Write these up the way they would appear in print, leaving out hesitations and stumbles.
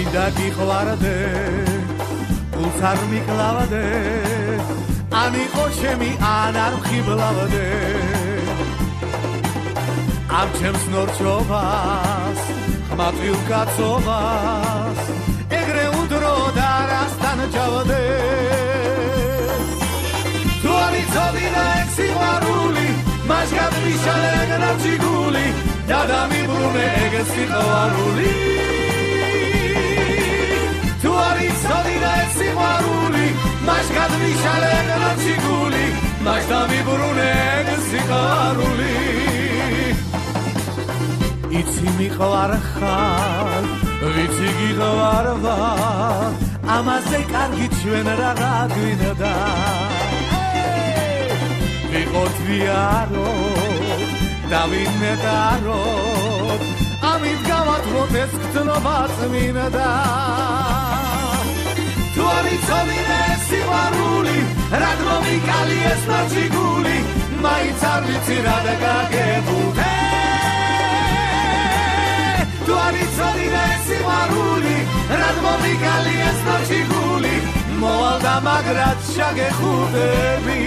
მინდა გიყვარდე გულს არ მიკლავდე ან იყო ჩემი ან არ ხიბლავდე ამ ჩემს ნორჩობას ხმატვილ კაცობას ეგრე უდრო და რასთან ჯავდე თუ არ იცოდი და ეგ სიყვარული მას გადმიშალე ნაჩი გული და დამიბრუნე ეგ სიყვარული თუ არ იცოდი და ეგ სიყვარული მას გადმიშალე ნაჩი გული მას დამიბრუნე ეგ სიყვარული იცი მიყვარ ხარ ვიცი გიყვარ ვარ ამაზე კარგი ჩვენ რაღა გვინდა ვიყოთ ვიაროთ და ვინეტაროთ ამით გავათმოთ ეს გრძნობა წმინდა თუ არ იცოდი ეს სიყვარული რად მომიკალი ეს ნაჩი გული მაინც არ ვიცი რა დაგაგებუდე თუ არ იცოდი ეს სიყვარული რად მომიკალი ეს ნაჩი გული მოვალ და მაგრად შაგეხუდები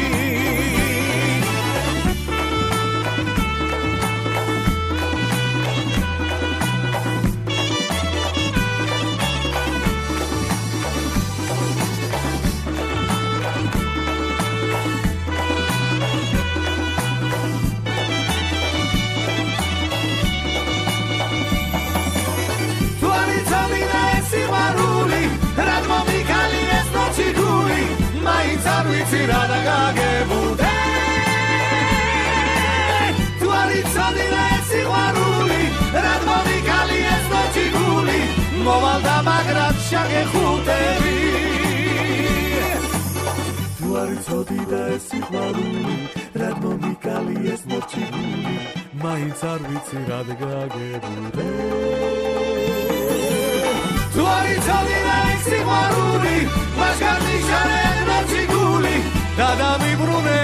მაინც არ ვიცი რა დაგაგებუდე თუ არ იცოდი ეს სიყვარული რად მომიკალი ეს ნოჩი გული მოვალ და მაგრად შაგეხუტები თუ არ იცოდი ეს სიყვარული რად მომიკალი ეს ნოჩი გული მაინც არ ვიცი რა დაგაგებუდე თუ არ იცოდი ეს სიყვარული მას გადმიშალე ნაჩი გული და დამიბრუნე